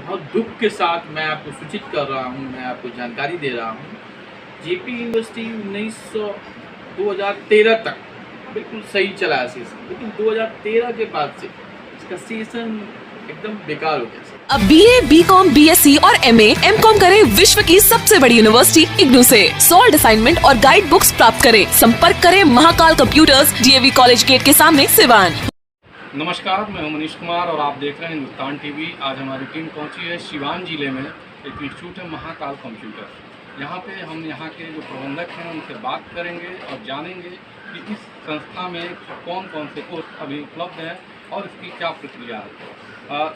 बहुत दुख के साथ मैं आपको सूचित कर रहा हूँ, मैं आपको जानकारी दे रहा हूँ। जेपी यूनिवर्सिटी 2013 तक बिल्कुल सही चला है सेशन, लेकिन 2013 के बाद से इसका सेशन एकदम बेकार हो गया सर। अब BA, BCom, BSc और MA, MCom करें विश्व की सबसे बड़ी यूनिवर्सिटी इग्नू से। सॉल्ड असाइनमेंट और गाइड बुक्स प्राप्त करें। संपर्क करें Mahakal computers, DAV college gate के सामने, सिवान। नमस्कार, मैं हूं मनीष कुमार और आप देख रहे हैं हिंदुस्तान टीवी। आज हमारी टीम पहुंची है सिवान जिले में। एक इंस्टीट्यूट है महाकाल कंप्यूटर। यहाँ पे हम यहाँ के जो प्रबंधक हैं उनसे बात करेंगे और जानेंगे कि इस संस्था में कौन कौन से कोर्स अभी उपलब्ध हैं और इसकी क्या प्रक्रिया है।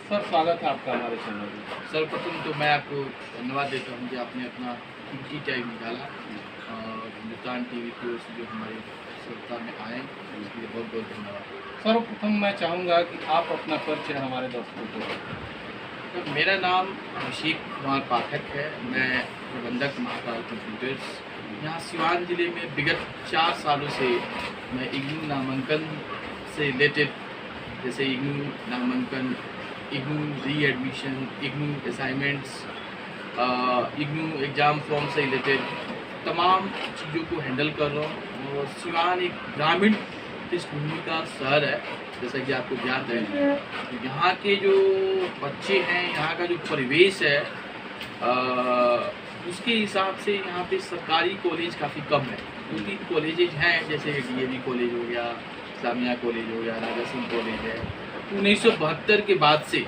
सर, स्वागत है आपका हमारे चैनल में। सर्वप्रथम तो मैं आपको धन्यवाद देता हूँ कि आपने अपना कीमती टाइम निकाला और हिंदुस्तान टीवी की ओर से जो हमारी संस्था में आए उसके लिए बहुत बहुत धन्यवाद। सर्वप्रथम मैं चाहूँगा कि आप अपना परिचय हमारे दर्शकों को दें। तो मेरा नाम अभिषेक कुमार पाठक है। मैं प्रबंधक महाकाल कंप्यूटर्स यहाँ सिवान जिले में विगत 4 सालों से मैं इग्नू नामांकन से रिलेटेड, जैसे इग्नू नामांकन, इग्नू री admission, IGNOU assignments, IGNOU exam form से रिलेटेड तमाम चीज़ों को हैंडल कर रहा हूँ। और सिवान एक ग्रामीण पृष्ठभूमि का शहर है, जैसा कि आपको ज्ञात है। तो यहाँ के जो बच्चे हैं, यहाँ का जो परिवेश है, उसके हिसाब से यहाँ पे सरकारी कॉलेज काफ़ी कम है। 2-3 कॉलेजेज हैं, जैसे DAV कॉलेज हो गया, इस्लामिया कॉलेज हो गया, राजा सिंह कॉलेज है। 1972 के बाद से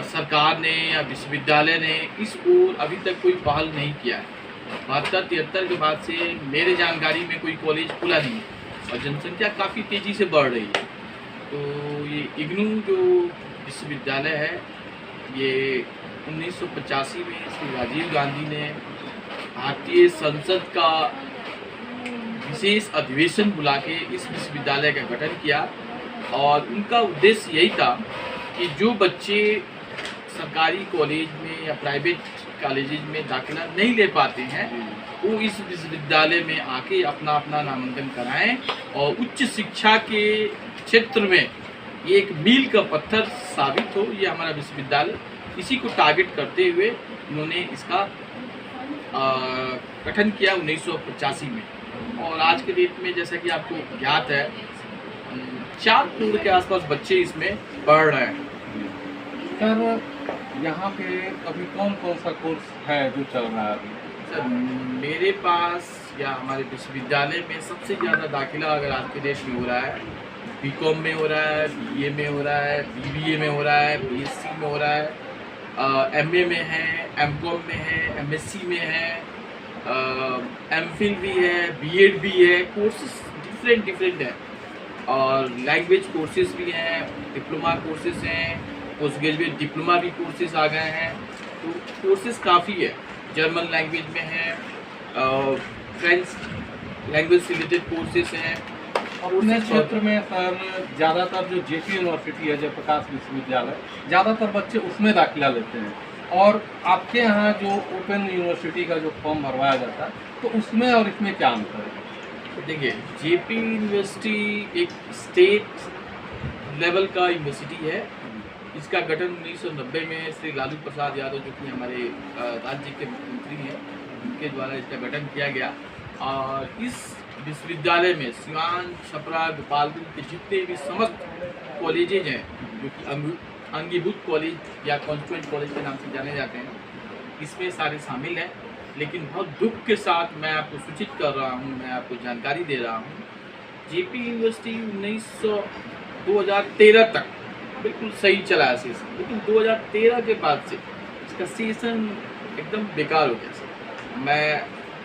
सरकार ने या विश्वविद्यालय ने इस ओर अभी तक कोई पहल नहीं किया है। 72-73 के बाद से मेरे जानकारी में कोई कॉलेज खुला नहीं है और जनसंख्या काफ़ी तेज़ी से बढ़ रही है। तो ये इग्नू जो विश्वविद्यालय है, ये 1985 में श्री राजीव गांधी ने भारतीय संसद का विशेष अधिवेशन बुला के इस विश्वविद्यालय का गठन किया। और उनका उद्देश्य यही था कि जो बच्चे सरकारी कॉलेज में या प्राइवेट कॉलेजेज में दाखिला नहीं ले पाते हैं, वो इस विश्वविद्यालय में आके अपना अपना नामांकन कराएं और उच्च शिक्षा के क्षेत्र में ये एक मील का पत्थर साबित हो। ये हमारा विश्वविद्यालय इसी को टारगेट करते हुए उन्होंने इसका गठन किया 1985 में। और आज के डेट में जैसा कि आपको ज्ञात है, 4 करोड़ के आसपास बच्चे इसमें पढ़ रहे हैं। सर, यहाँ पे अभी कौन कौन सा कोर्स है जो चल रहा है अभी? सर, मेरे पास या हमारे विश्वविद्यालय में सबसे ज़्यादा दाखिला अगर आज के डेट में हो रहा है, BCom में हो रहा है, BA में हो रहा है, BBA में हो रहा है, BSc में हो रहा है, MA में है, MCom में है, MSc में है, MPhil भी है, B.Ed भी है। कोर्सेस डिफरेंट हैं और लैंग्वेज कोर्सेज भी हैं, डिप्लोमा कोर्सेज हैं, पोस्ट ग्रेजुएट डिप्लोमा भी कोर्सेज आ गए हैं। तो कोर्सेज काफ़ी है। जर्मन लैंग्वेज में है, फ्रेंच लैंग्वेज से रिलेटेड कोर्सेज हैं। और अपने क्षेत्र में सर ज़्यादातर जो JP यूनिवर्सिटी है, जयप्रकाश विश्वविद्यालय, ज़्यादातर बच्चे उसमें दाखिला लेते हैं। और आपके यहाँ जो ओपन यूनिवर्सिटी का जो फॉर्म भरवाया जाता है, तो उसमें और इसमें क्या अंतर है? तो देखिए, JP यूनिवर्सिटी एक स्टेट लेवल का यूनिवर्सिटी है। इसका गठन 1990 में श्री लालू प्रसाद यादव, जो कि हमारे राज्य के मुख्यमंत्री हैं, उनके द्वारा इसका गठन किया गया। और इस विश्वविद्यालय में सिवान, छपरा, गोपालगंज के जितने भी समस्त कॉलेजेज हैं, जो कि अंगीभूत कॉलेज या कॉन्स्टिट्यूएंट कॉलेज के नाम से जाने जाते हैं, इसमें सारे शामिल हैं। लेकिन बहुत दुख के साथ मैं आपको सूचित कर रहा हूँ, मैं आपको जानकारी दे रहा हूँ, जेपी यूनिवर्सिटी 2013 तक बिल्कुल सही चला है सेशन, लेकिन 2013 के बाद से इसका सेशन एकदम बेकार हो गया सर। मैं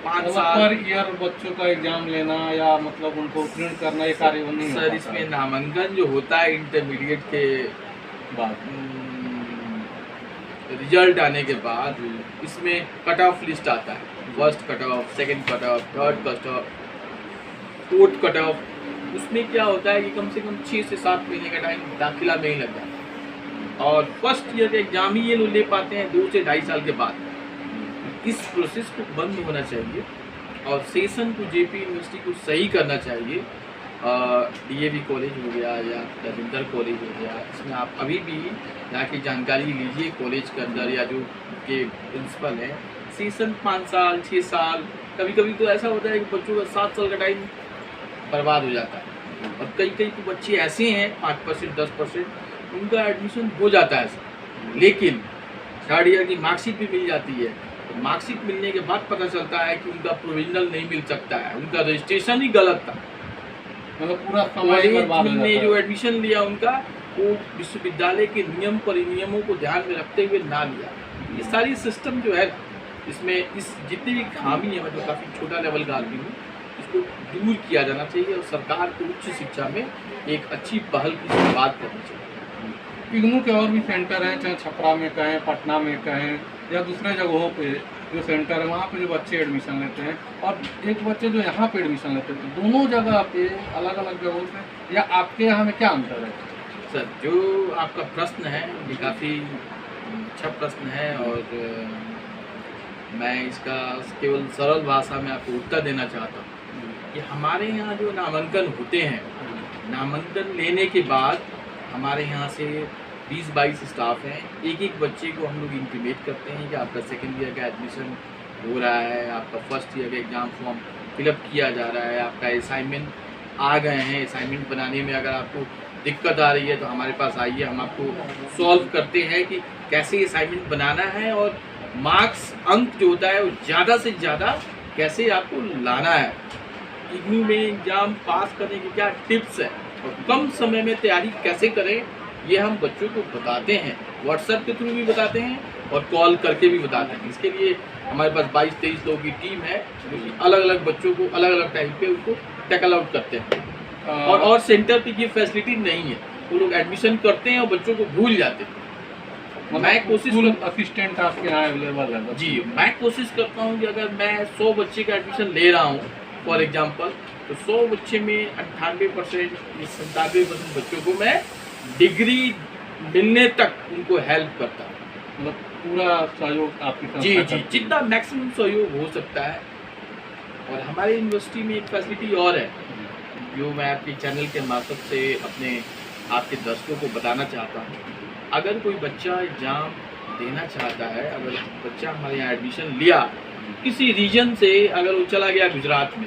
5 साल पर ईयर बच्चों का एग्जाम लेना या मतलब उनको उत्तीर्ण करना, ये कार्य नहीं सर, इसमें नामांकन जो होता है इंटरमीडिएट के बाद, रिजल्ट आने के बाद इसमें कट ऑफ लिस्ट आता है। First cut off, second cut off, third cut off, fourth cut off. उसमें क्या होता है कि कम से कम 6 से 7 महीने का टाइम दाखिला में ही लग जाता है। और फर्स्ट ईयर का एग्जाम ही ये लोग ले पाते हैं 2 से 2.5 साल के बाद। इस प्रोसेस को बंद होना चाहिए और सेशन को JP यूनिवर्सिटी को सही करना चाहिए DAV कॉलेज हो गया या रविंदर कॉलेज हो गया, इसमें आप अभी भी यहाँ की जानकारी लीजिए कॉलेज के अंदर, या जो के प्रिंसिपल हैं सेशन 5 साल 6 साल, कभी कभी तो ऐसा होता है कि बच्चों का 7 साल का टाइम बर्बाद हो जाता है। और कई कई तो बच्चे ऐसे हैं 5% 10% उनका एडमिशन हो जाता है, लेकिन थर्ड ईयर की मार्कशीट भी मिल जाती है। तो मार्कशीट मिलने के बाद पता चलता है कि उनका प्रोविजनल नहीं मिल सकता है, उनका रजिस्ट्रेशन ही गलत था। मतलब पूरा कॉलेज बर्बाद हो ने जाता जो है। एडमिशन लिया उनका, वो विश्वविद्यालय के नियम परिनियमों को ध्यान में रखते हुए ना लिया। ये सारी सिस्टम जो है इसमें इस जितनी भी खामी है, मतलब काफ़ी छोटा लेवल का आदमी हूँ, इसको दूर किया जाना चाहिए और सरकार को उच्च शिक्षा में एक अच्छी पहल की शुरुआत करनी चाहिए। इग्नू के और भी सेंटर हैं, चाहे छपरा में कहें, पटना में कहें या दूसरे जगहों पे जो सेंटर है वहाँ पे जो बच्चे एडमिशन लेते हैं, और एक बच्चे जो यहाँ पे एडमिशन लेते हैं, तो दोनों जगह पे अलग अलग जगहों पे, या आपके यहाँ में क्या अंतर है? सर, जो आपका प्रश्न है ये काफ़ी अच्छा प्रश्न है और मैं इसका केवल सरल भाषा में आपको उत्तर देना चाहता हूँ कि हमारे यहाँ जो नामांकन होते हैं, नामांकन लेने के बाद हमारे यहाँ से 20-22 स्टाफ हैं, एक एक बच्चे को हम लोग इंटीमेट करते हैं कि आपका सेकेंड ईयर का एडमिशन हो रहा है, आपका फर्स्ट ईयर का एग्ज़ाम फॉर्म फिलअप किया जा रहा है, आपका असाइनमेंट आ गए हैं, असाइनमेंट बनाने में अगर आपको दिक्कत आ रही है तो हमारे पास आइए, हम आपको सॉल्व करते हैं कि कैसे असाइनमेंट बनाना है और मार्क्स अंक जो होता है वो ज़्यादा से ज़्यादा कैसे आपको लाना है, इग्नू में एग्ज़ाम पास करने की क्या टिप्स है और कम समय में तैयारी कैसे करें, ये हम बच्चों को बताते हैं, व्हाट्सएप के थ्रू भी बताते हैं और कॉल करके भी बताते हैं। इसके लिए हमारे पास 22-23 लोगों की टीम है जो कि अलग अलग बच्चों को अलग अलग टाइम पे उनको टैकल आउट करते हैं। और सेंटर पे ये फैसिलिटी नहीं है, वो लोग एडमिशन करते हैं और बच्चों को भूल जाते हैं। मैं कोशिश असिस्टेंट आपके यहाँ अवेलेबल है? जी, मैं कोशिश करता हूँ कि अगर मैं 100 बच्चे का एडमिशन ले रहा हूँ फॉर एग्जांपल, तो 100 बच्चे में 98% 97% बच्चों को मैं डिग्री मिलने तक उनको हेल्प करता हूँ। मतलब पूरा सहयोग आपकी संस्था जी जी, करती है। जितना मैक्सिमम सहयोग हो सकता है। और हमारे यूनिवर्सिटी में एक फैसिलिटी और है जो मैं आपके चैनल के मार्फत से अपने आपके दर्शकों को बताना चाहता हूँ। अगर कोई बच्चा एग्ज़ाम देना चाहता है, अगर बच्चा हमारे यहाँ एडमिशन लिया किसी रीजन से, अगर वो चला गया गुजरात में,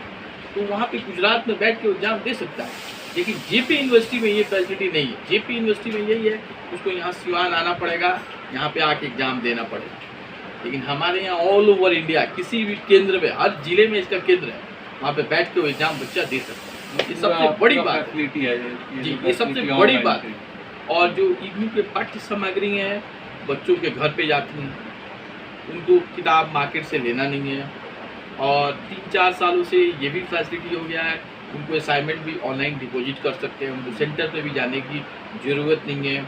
तो वहाँ पे गुजरात में बैठ के एग्ज़ाम दे सकता है। लेकिन जेपी यूनिवर्सिटी में ये फैसिलिटी नहीं है। जेपी यूनिवर्सिटी में यही है, उसको यहाँ सिवान आना पड़ेगा, यहाँ पे आके एग्ज़ाम देना पड़ेगा। लेकिन हमारे यहाँ ऑल ओवर इंडिया किसी भी केंद्र में, हर जिले में इसका केंद्र है, वहाँ पे बैठ के वो एग्ज़ाम बच्चा दे सकता है। ये सबसे बड़ी बात फैसिलिटी है जी, ये सबसे बड़ी बात है। और जो इग्नू के पाठ्य सामग्री हैं बच्चों के घर पे जाती हैं, उनको किताब मार्केट से लेना नहीं है। और 3-4 सालों से ये भी फैसिलिटी हो गया है, उनको असाइनमेंट भी ऑनलाइन डिपॉजिट कर सकते हैं, उनको सेंटर पे भी जाने की ज़रूरत नहीं है।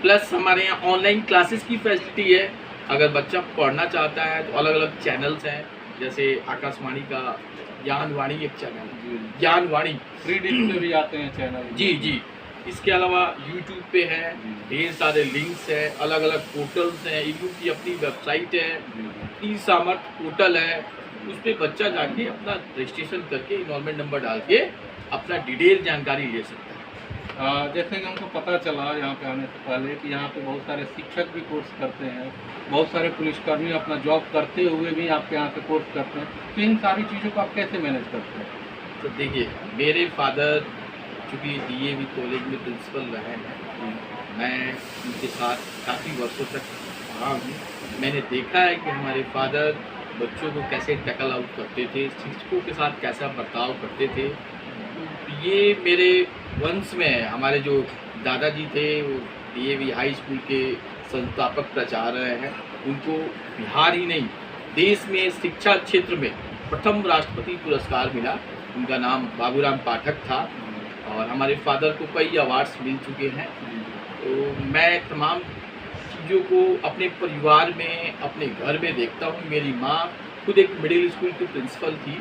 प्लस हमारे यहाँ ऑनलाइन क्लासेस की फैसिलिटी है। अगर बच्चा पढ़ना चाहता है तो अलग अलग चैनल्स हैं, जैसे आकाशवाणी का ज्ञानवाणी एक चैनल, ज्ञानवाणी 3D पे भी आते हैं चैनल। जी जी, इसके अलावा यूट्यूब पे है, ढेर सारे लिंक्स हैं, अलग अलग पोर्टल्स हैं, इग्नू की अपनी वेबसाइट है, ई-सामर्थ पोर्टल है, उस पर बच्चा जाके अपना रजिस्ट्रेशन करके इनरोलमेंट नंबर डाल के अपना डिटेल जानकारी ले सकता है। जैसे कि हमको पता चला यहाँ पे आने से पहले कि यहाँ पे बहुत सारे शिक्षक भी कोर्स करते हैं, बहुत सारे पुलिसकर्मी अपना जॉब करते हुए भी आपके यहाँ पे कोर्स करते हैं, तो इन सारी चीज़ों को आप कैसे मैनेज करते हैं? तो देखिए, मेरे फादर चूँकि DAV कॉलेज में प्रिंसिपल रहे हैं, मैं उनके साथ काफ़ी वर्षों तक रहा हूँ। मैंने देखा है कि हमारे फादर बच्चों को कैसे टैकल आउट करते थे, शिक्षकों के साथ कैसा बर्ताव करते थे। ये मेरे वंश में है। हमारे जो दादाजी थे वो DAV हाई स्कूल के संस्थापक प्राचार्य हैं। उनको बिहार ही नहीं, देश में शिक्षा क्षेत्र में प्रथम राष्ट्रपति पुरस्कार मिला। उनका नाम बाबूराम पाठक था और हमारे फादर को कई अवार्ड्स मिल चुके हैं। तो मैं तमाम चीज़ों को अपने परिवार में, अपने घर में देखता हूँ। मेरी माँ खुद एक मिडिल स्कूल की प्रिंसिपल थी।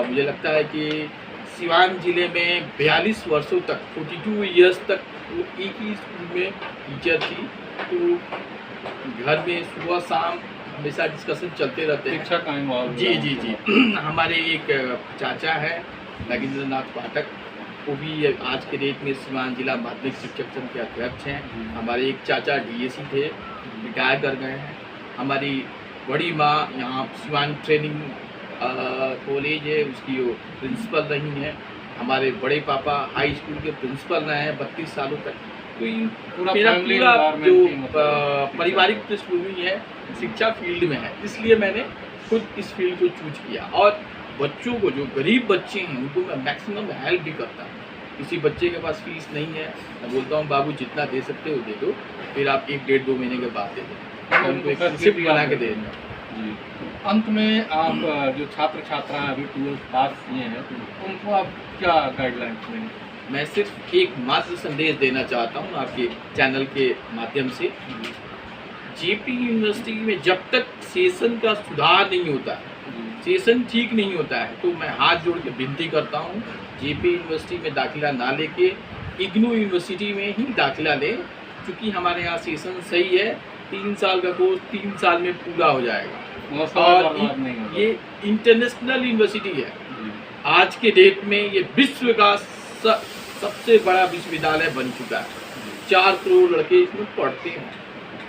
मुझे लगता है कि सिवान ज़िले में 42 वर्षों तक, 42 ईयर्स तक वो एक ही स्कूल में टीचर थी। तो घर में सुबह शाम हमेशा डिस्कशन चलते रहते हैं। शिक्षा का जी जी जी। हमारे एक चाचा है नगेंद्र नाथ पाठक, वो भी आज के डेट में सिवान जिला माध्यमिक शिक्षक संघ के अध्यक्ष हैं। हमारे एक चाचा डीएसी थे, रिटायर कर गए हैं। हमारी बड़ी माँ यहाँ सिवान ट्रेनिंग कॉलेज है उसकी वो प्रिंसिपल रही हैं। हमारे बड़े पापा हाई स्कूल के प्रिंसिपल रहे हैं 32 सालों तक। तो मेरा पूरा जो पारिवारिक पृष्ठभूमि है शिक्षा फील्ड में है, इसलिए मैंने खुद इस फील्ड को चूज किया। और बच्चों को, जो गरीब बच्चे हैं, उनको मैं मैक्सिमम हेल्प भी करता हूँ। किसी बच्चे के पास फीस नहीं है, मैं बोलता हूँ बाबू जितना दे सकते हो दे दो, फिर आप 1 डेढ़ 2 महीने के बाद दे दो, उनको एक रिसिप्ट बना के दे देना। अंत में आप जो छात्र छात्राएं अभी 12th पास किए हैं उनको आप क्या गाइडलाइंस देंगे? मैं सिर्फ एक मात्र संदेश देना चाहता हूँ आपके चैनल के माध्यम से। जेपी यूनिवर्सिटी में जब तक सेशन का सुधार नहीं होता है, सेशन ठीक नहीं होता है, तो मैं हाथ जोड़ के विनती करता हूँ जेपी यूनिवर्सिटी में दाखिला ना लेके इग्नू यूनिवर्सिटी में ही दाखिला लें, क्योंकि हमारे यहाँ सेशन सही है। 3 साल का कोर्स 3 साल में पूरा हो जाएगा। और ये इंटरनेशनल यूनिवर्सिटी है। आज के डेट में ये विश्व का सबसे बड़ा विश्वविद्यालय बन चुका है। 4 करोड़ लड़के इसमें पढ़ते हैं,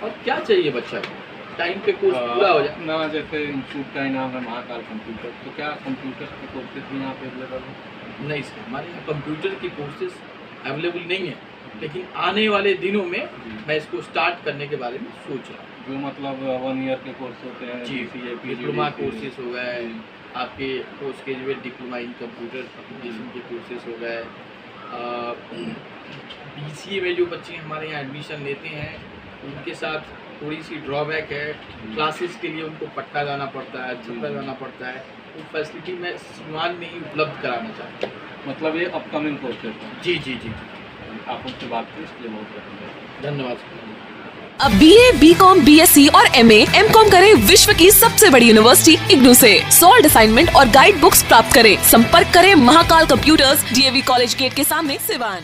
और क्या चाहिए बच्चा को, टाइम पे कोर्स पूरा हो जाए ना। जैसे इंस्टीट्यूट का ही नाम है महाकाल कंप्यूटर, तो क्या कंप्यूटर के कोर्सेज भी यहाँ पे अवेलेबल है? नहीं सर, हमारे यहाँ कंप्यूटर के कोर्सेज अवेलेबल नहीं है, लेकिन आने वाले दिनों में मैं इसको स्टार्ट करने के बारे में सोच रहा हूँ। जो मतलब 1 ईयर के कोर्स होते हैं, जी, डिप्लोमा कोर्सेज हो गए, आपके post graduate diploma in computer application के कोर्सेज हो गए। BCA में जो बच्चे हमारे यहाँ एडमिशन लेते हैं उनके साथ थोड़ी सी ड्रॉबैक है, क्लासेस के लिए उनको पटना जाना पड़ता है, छपरा जाना पड़ता है। वो फैसिलिटी मैं सिवान में ही उपलब्ध कराना चाहता हूँ। मतलब ये अपकमिंग कोर्सेज हैं? जी जी जी, आप उनसे बात करें, इसलिए बहुत धन्यवाद। अब BA, BCom, BSc और MA, MCom करें विश्व की सबसे बड़ी यूनिवर्सिटी इग्नू से। सॉल्ड असाइनमेंट और गाइड बुक्स प्राप्त करें। संपर्क करें Mahakal computers, DAV college gate के सामने, सिवान।